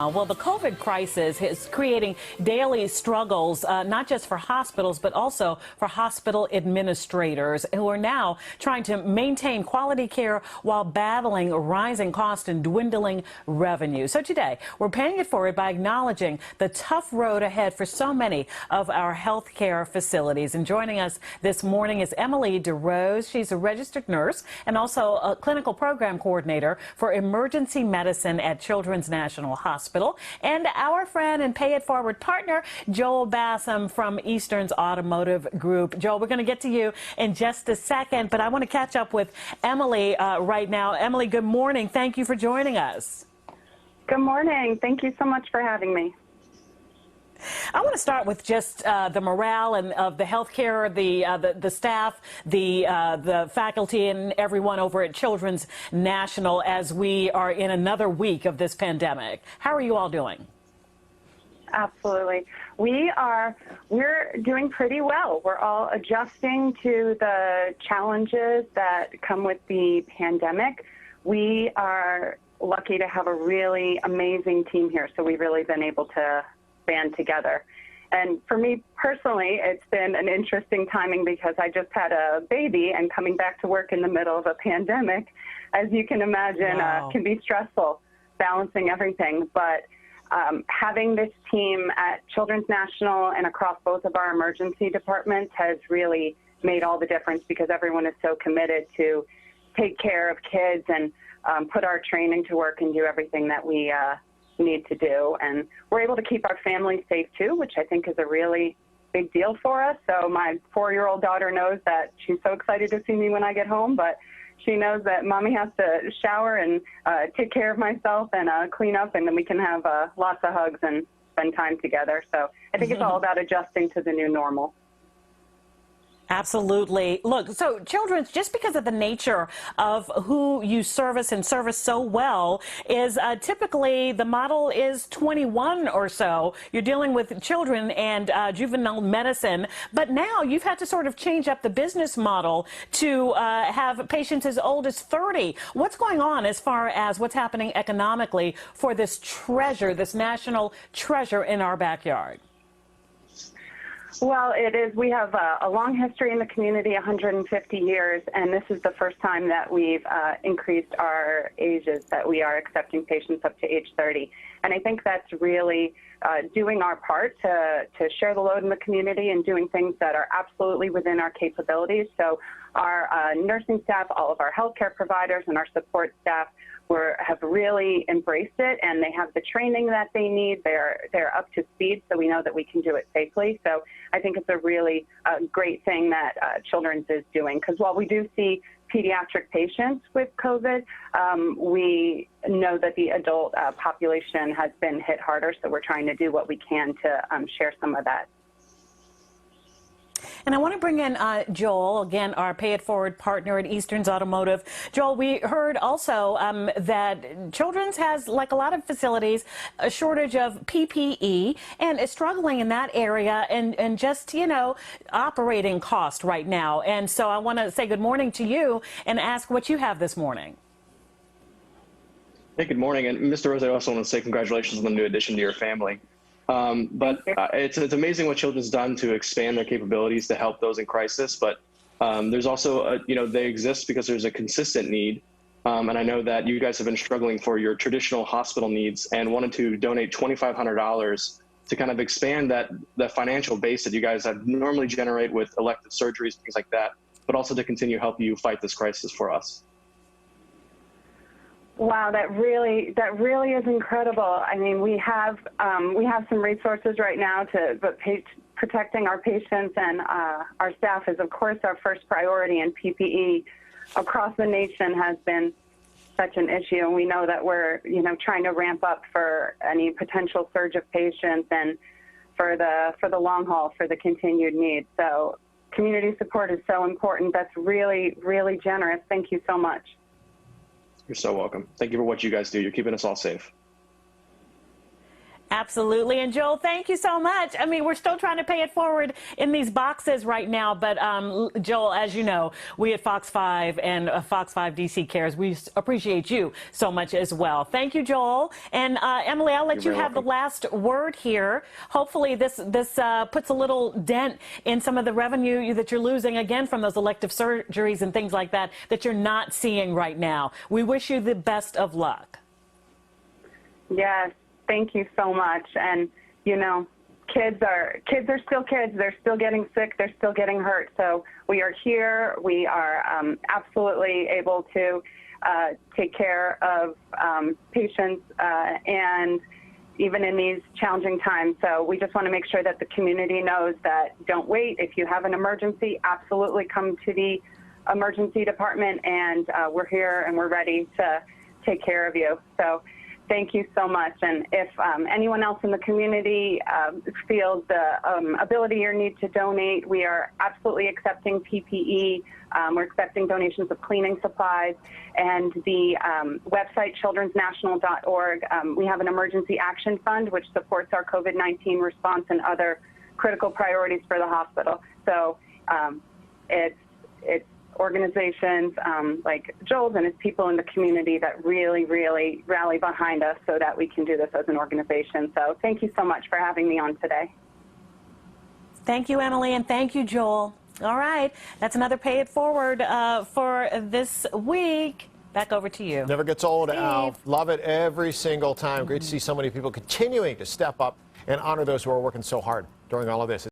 Well, the COVID crisis is creating daily struggles, not just for hospitals, but also for hospital administrators who are now trying to maintain quality care while battling rising costs and dwindling revenue. So today, we're paying it forward by acknowledging the tough road ahead for so many of our healthcare facilities. And joining us this morning is Emily DeRose. She's a registered nurse and also a clinical program coordinator for emergency medicine at Children's National Hospital. And our friend and Pay It Forward partner, Joel Bassam from Eastern's Automotive Group. Joel, we're going to get to you in just a second, but I want to catch up with Emily right now. Emily, good morning. Thank you for joining us. Good morning. Thank you so much for having me. I want to start with just the morale and of the healthcare, the staff, the faculty, and everyone over at Children's National as we are in another week of this pandemic. How are you all doing? Absolutely. We're doing pretty well. We're all adjusting to the challenges that come with the pandemic. We are lucky to have a really amazing team here, so we've really been able to band together. And for me personally, it's been an interesting timing because I just had a baby, and coming back to work in the middle of a pandemic, as you can imagine, can be stressful, balancing everything. But having this team at Children's National and across both of our emergency departments has really made all the difference because everyone is so committed to take care of kids and put our training to work and do everything that we need to do. And we're able to keep our families safe too, which I think is a really big deal for us. So my 4-year-old daughter knows that she's so excited to see me when I get home, but she knows that mommy has to shower and take care of myself and clean up, and then we can have lots of hugs and spend time together. So I think it's all about adjusting to the new normal. Absolutely. Look, so Children's, just because of the nature of who you service and service so well, is typically the model is 21 or so. You're dealing with children and juvenile medicine, but now you've had to sort of change up the business model to have patients as old as 30. What's going on as far as what's happening economically for this treasure, this national treasure in our backyard? Well, it is. We have a long history in the community, 150 years, and this is the first time that we've increased our ages, that we are accepting patients up to age 30. And I think that's really doing our part to share the load in the community and doing things that are absolutely within our capabilities. So our nursing staff, all of our healthcare providers, and our support staff have really embraced it, and they have the training that they need. They're up to speed, so we know that we can do it safely. So I think it's a really great thing that Children's is doing, because while we do see pediatric patients with COVID, we know that the adult population has been hit harder, so we're trying to do what we can to share some of that. And I want to bring in Joel, again, our Pay It Forward partner at Eastern's Automotive. Joel, we heard also that Children's has, like a lot of facilities, a shortage of PPE and is struggling in that area and just, you know, operating cost right now. And so I want to say good morning to you and ask what you have this morning. Hey, good morning. And Mr. Rose, I also want to say congratulations on the new addition to your family. But it's amazing what Children's done to expand their capabilities to help those in crisis. But there's also, you know, they exist because there's a consistent need. And I know that you guys have been struggling for your traditional hospital needs and wanted to donate $2,500 to kind of expand that financial base that you guys have normally generate with elective surgeries, things like that, but also to continue to help you fight this crisis for us. Wow, that really is incredible. I mean, we have some resources right now but protecting our patients and our staff is, of course, our first priority. And PPE across the nation has been such an issue, and we know that we're trying to ramp up for any potential surge of patients and for the long haul, for the continued need. So community support is so important. That's really, really generous. Thank you so much. You're so welcome. Thank you for what you guys do. You're keeping us all safe. Absolutely. And Joel, thank you so much. I mean, we're still trying to pay it forward in these boxes right now. But Joel, as you know, we at Fox 5 and Fox 5 DC Cares, we appreciate you so much as well. Thank you, Joel. And Emily, I'll let you have the last word here. Hopefully this puts a little dent in some of the revenue that you're losing, again, from those elective surgeries and things like that you're not seeing right now. We wish you the best of luck. Yes, thank you so much. And, you know, kids are still kids. They're still getting sick. They're still getting hurt. So we are here. We are absolutely able to take care of patients and even in these challenging times. So we just want to make sure that the community knows that don't wait. If you have an emergency, absolutely come to the emergency department, and we're here and we're ready to take care of you. So thank you so much. And if anyone else in the community feels the ability or need to donate, we are absolutely accepting PPE. We're accepting donations of cleaning supplies, and the website childrensnational.org. We have an emergency action fund which supports our COVID-19 response and other critical priorities for the hospital. So it's organizations like Joel's and his people in the community that really, really rally behind us so that we can do this as an organization. So thank you so much for having me on today. Thank you, Emily, and thank you, Joel. All right, that's another Pay It Forward for this week. Back over to you. Never gets old, Steve. Al. Love it every single time. Great to see so many people continuing to step up and honor those who are working so hard during all of this.